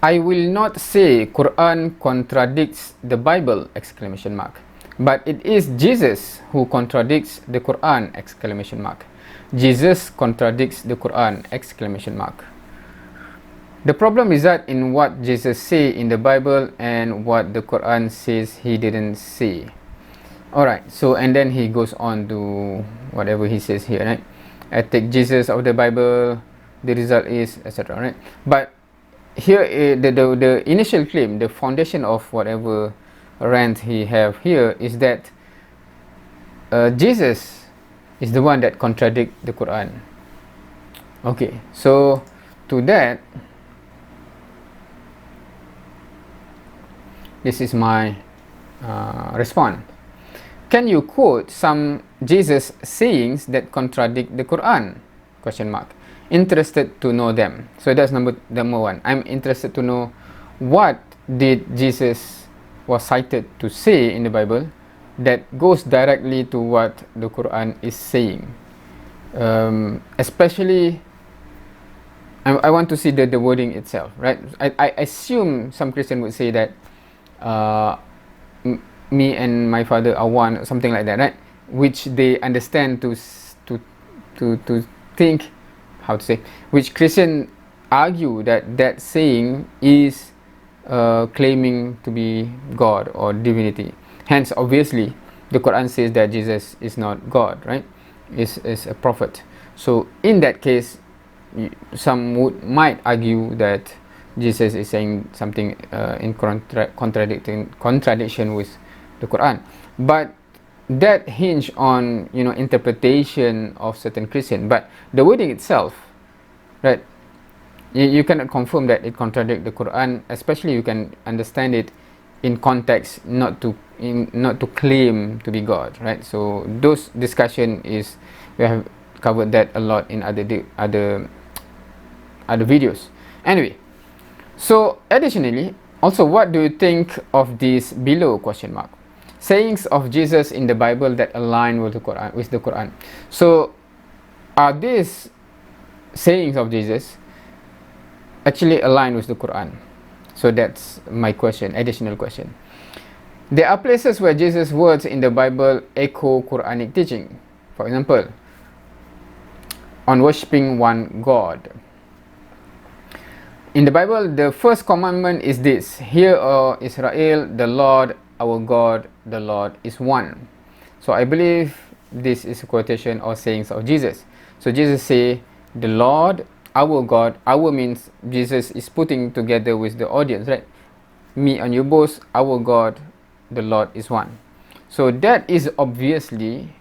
I will not say Qur'an contradicts the Bible! Exclamation mark. But it is Jesus who contradicts the Qur'an! Exclamation mark. Jesus contradicts the Qur'an! Exclamation mark. The problem is that in what Jesus say in the Bible and what the Qur'an says he didn't say. Alright, so and then he goes on to whatever he says here, right? I take Jesus of the Bible, the result is, etc. Right? But here, the initial claim, the foundation of whatever rant he have here is that Jesus is the one that contradict the Quran. Okay, so to that, this is my response. Can you quote some Jesus sayings that contradict the Quran? Question mark. Interested to know them. So that's number one. I'm interested to know what did Jesus was cited to say in the Bible that goes directly to what the Quran is saying. Especially, I want to see the wording itself, right? I assume some Christian would say that me and my father are one, something like that, right? Which they understand to think, how to say, which Christian argue that that saying is claiming to be God or divinity. Hence, obviously, the Quran says that Jesus is not God, right? Is a prophet. So, in that case, some might argue that Jesus is saying something in contradiction with the Quran. But that hinge on interpretation of certain Christian, but the wording itself, right, you cannot confirm that it contradicts the Quran. Especially you can understand it in context, not to claim to be God, right? So those discussion is, we have covered that a lot in other videos. Anyway, so additionally, also, what do you think of this below question mark? Sayings of Jesus in the Bible that align with the Quran. So, are these sayings of Jesus actually aligned with the Quran? So that's my question, additional question. There are places where Jesus' words in the Bible echo Quranic teaching. For example, on worshipping one God. In the Bible, the first commandment is this: Hear, O Israel, the Lord our God, the Lord is one. So I believe this is a quotation or sayings of Jesus. So Jesus say, the Lord our God. Our means Jesus is putting together with the audience, right? Me and you both, our God, the Lord is one. So that is obviously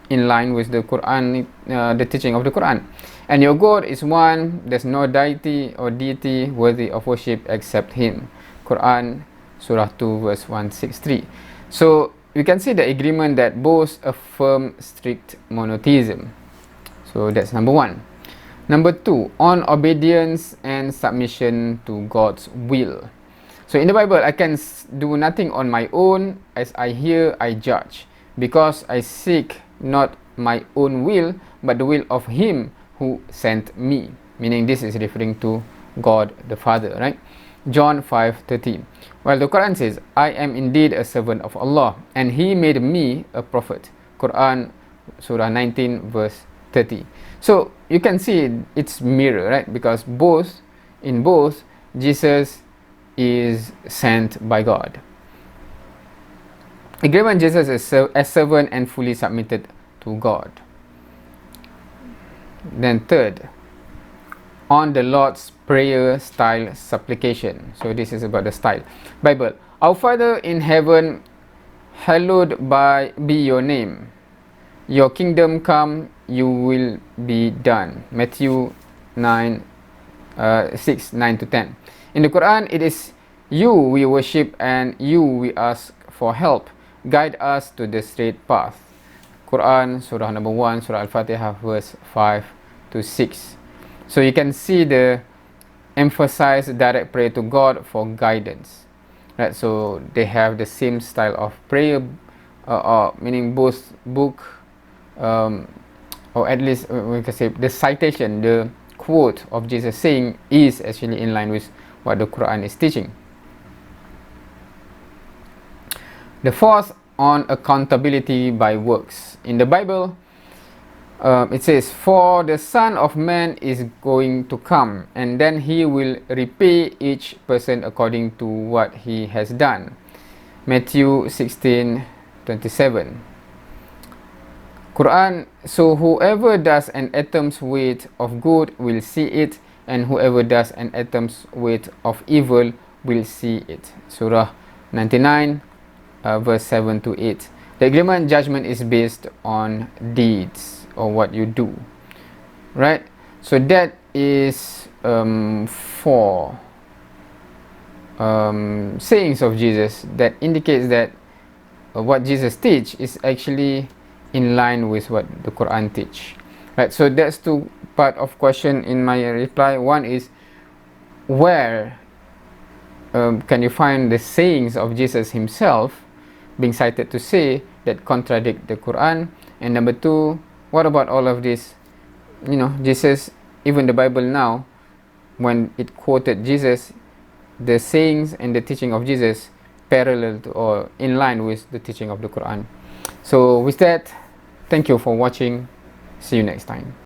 in line with the Quran, the teaching of the Quran. And your God is one. There's no deity or deity worthy of worship except Him. Quran, Surah 2, verse 163. So we can see the agreement that both affirm strict monotheism. So that's number one. Number two, on obedience and submission to God's will. So in the Bible, I can do nothing on my own. As I hear, I judge, because I seek not my own will, but the will of Him who sent me. Meaning this is referring to God the Father, right? John 5:13. While the Quran says, I am indeed a servant of Allah, and He made me a prophet. Quran, Surah 19, verse 30. So you can see it's mirror, right? Because in both, Jesus is sent by God. Agreement Jesus is a servant and fully submitted to God. Then third, on the Lord's Prayer style supplication. So this is about the style. Bible. Our Father in heaven, hallowed be your name. Your kingdom come, you will be done. Matthew 6:9-10. In the Quran, it is you we worship and you we ask for help. Guide us to the straight path. Quran, Surah number 1, Surah Al-Fatihah, verse 5-6. So you can see the emphasize direct prayer to God for guidance, right? So they have the same style of prayer, meaning both book, or at least we can say the citation, the quote of Jesus saying is actually in line with what the Quran is teaching. The fourth, on accountability by works. In the Bible, it says, "For the Son of Man is going to come, and then he will repay each person according to what he has done." Matthew 16:27. Quran, "So whoever does an atom's weight of good will see it, and whoever does an atom's weight of evil will see it." Surah 99, verse 7 to 8. The agreement judgment is based on deeds, or what you do, right? So that is four sayings of Jesus that indicates that what Jesus teach is actually in line with what the Quran teach, right? So that's two part of question in my reply. One is, where can you find the sayings of Jesus himself being cited to say that contradict the Quran? And number two, what about all of this, Jesus, even the Bible now, when it quoted Jesus, the sayings and the teaching of Jesus parallel to, or in line with the teaching of the Quran. So with that, thank you for watching. See you next time.